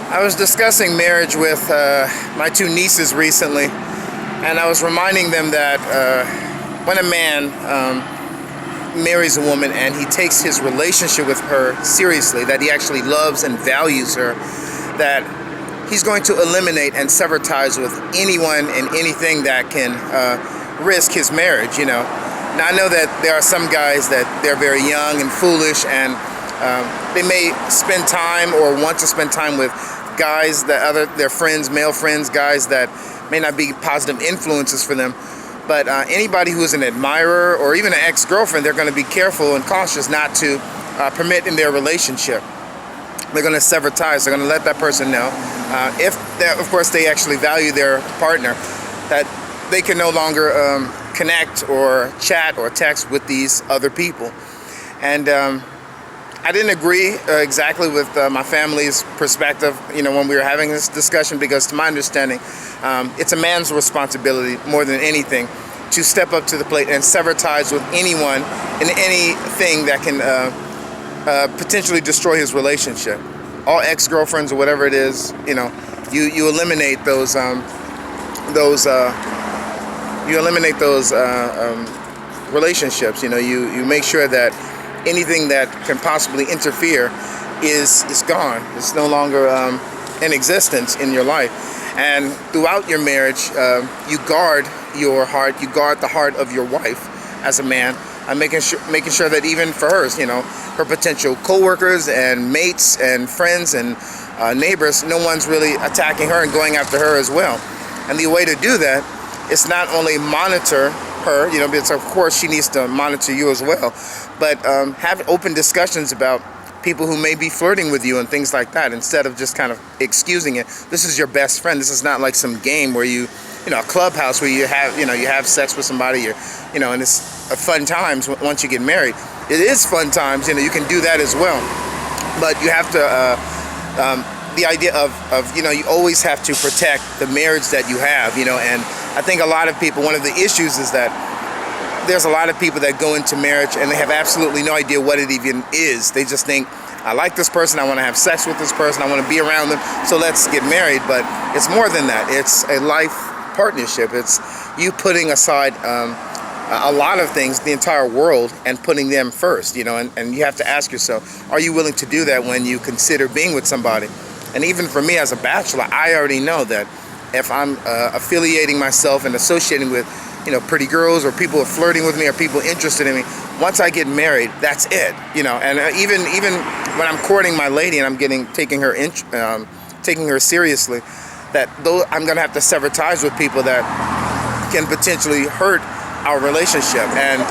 I was discussing marriage with my two nieces recently, and I was reminding them that when a man marries a woman and he takes his relationship with her seriously, that he actually loves and values her, that he's going to eliminate and sever ties with anyone and anything that can risk his marriage, Now, I know that there are some guys that they're very young and foolish, and they may spend time or want to spend time with guys their friends, male friends, guys that may not be positive influences for them. But anybody who is an admirer or even an ex-girlfriend, they're going to be careful and cautious not to permit in their relationship. They're going to sever ties. They're going to let that person know, of course, they actually value their partner, that they can no longer connect or chat or text with these other people. And I didn't agree exactly with my family's perspective, when we were having this discussion, because to my understanding, it's a man's responsibility more than anything to step up to the plate and sever ties with anyone and anything that can potentially destroy his relationship. All ex-girlfriends or whatever it is, you eliminate those relationships. You make sure that anything that can possibly interfere is gone. It's no longer in existence in your life. And throughout your marriage, you guard your heart. You guard the heart of your wife as a man, and making sure that even for hers, her potential co-workers and mates and friends and neighbors, no one's really attacking her and going after her as well. And the way to do that is not only monitor her, because of course she needs to monitor you as well, but have open discussions about people who may be flirting with you and things like that, instead of just kind of excusing it. This is your best friend. This is not like some game where a clubhouse where you have sex with somebody, and it's fun times once you get married. It is fun times, you can do that as well. But you have to, the idea of you always have to protect the marriage that you have, and I think a lot of people, one of the issues is that there's a lot of people that go into marriage and they have absolutely no idea what it even is. They just think, I like this person, I want to have sex with this person, I want to be around them, so let's get married. But it's more than that. It's a life partnership. It's you putting aside a lot of things, the entire world, and putting them first, and you have to ask yourself, are you willing to do that when you consider being with somebody? And even for me as a bachelor, I already know that if I'm affiliating myself and associating with pretty girls or people flirting with me or people interested in me, once I get married, that's it, and even when I'm courting my lady and I'm taking her seriously, that though I'm gonna have to sever ties with people that can potentially hurt our relationship. And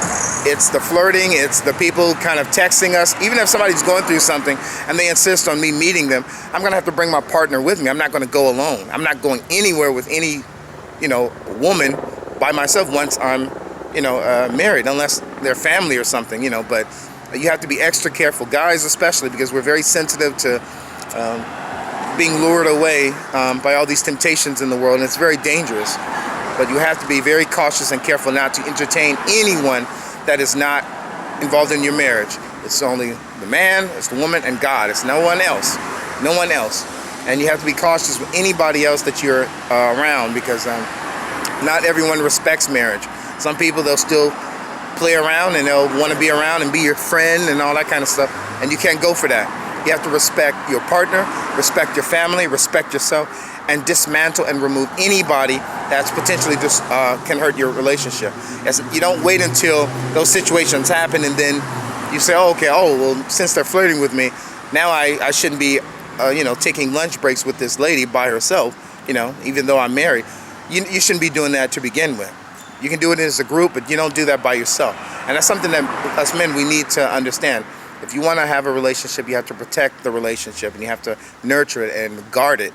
it's the flirting, it's the people kind of texting us. Even if somebody's going through something and they insist on me meeting them, I'm gonna have to bring my partner with me. I'm not gonna go alone. I'm not going anywhere with any woman by myself once I'm married, unless they're family or something, but you have to be extra careful, guys especially, because we're very sensitive to being lured away by all these temptations in the world, and it's very dangerous. But you have to be very cautious and careful not to entertain anyone that is not involved in your marriage. It's only the man, it's the woman, and God. It's no one else. No one else. And you have to be cautious with anybody else that you're around, because not everyone respects marriage. Some people, they'll still play around and they'll want to be around and be your friend and all that kind of stuff. And you can't go for that. You have to respect your partner, respect your family, respect yourself, and dismantle and remove anybody that's potentially just can hurt your relationship. You don't wait until those situations happen and then you say, since they're flirting with me, now I shouldn't be taking lunch breaks with this lady by herself, even though I'm married. You shouldn't be doing that to begin with. You can do it as a group, but you don't do that by yourself. And that's something that us men, we need to understand. If you want to have a relationship, you have to protect the relationship and you have to nurture it and guard it,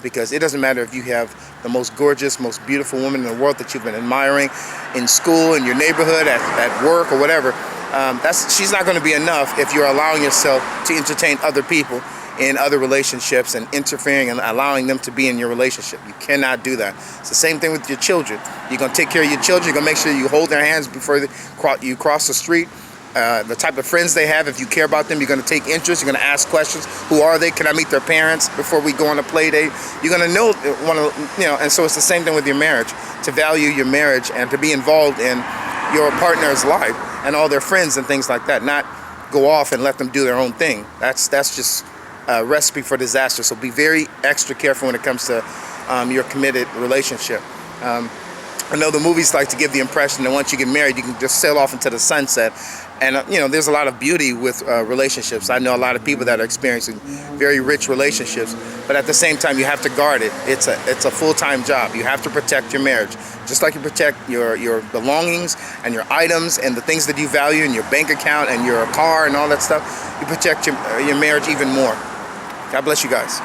because it doesn't matter if you have the most gorgeous, most beautiful woman in the world that you've been admiring in school, in your neighborhood, at work, or whatever. She's not going to be enough if you're allowing yourself to entertain other people in other relationships and interfering and allowing them to be in your relationship. You cannot do that. It's the same thing with your children. You're going to take care of your children. You're going to make sure you hold their hands before you cross the street. the type of friends they have. If you care about them, you're going to take interest. You're going to ask questions. Who are they? Can I meet their parents before we go on a play date? You're going to know, and so it's the same thing with your marriage. To value your marriage and to be involved in your partner's life and all their friends and things like that. Not go off and let them do their own thing. That's just a recipe for disaster. So be very extra careful when it comes to your committed relationship. I know the movies like to give the impression that once you get married, you can just sail off into the sunset. And, there's a lot of beauty with relationships. I know a lot of people that are experiencing very rich relationships, but at the same time, you have to guard it. It's a full-time job. You have to protect your marriage. Just like you protect your belongings and your items and the things that you value in your bank account and your car and all that stuff, you protect your marriage even more. God bless you guys.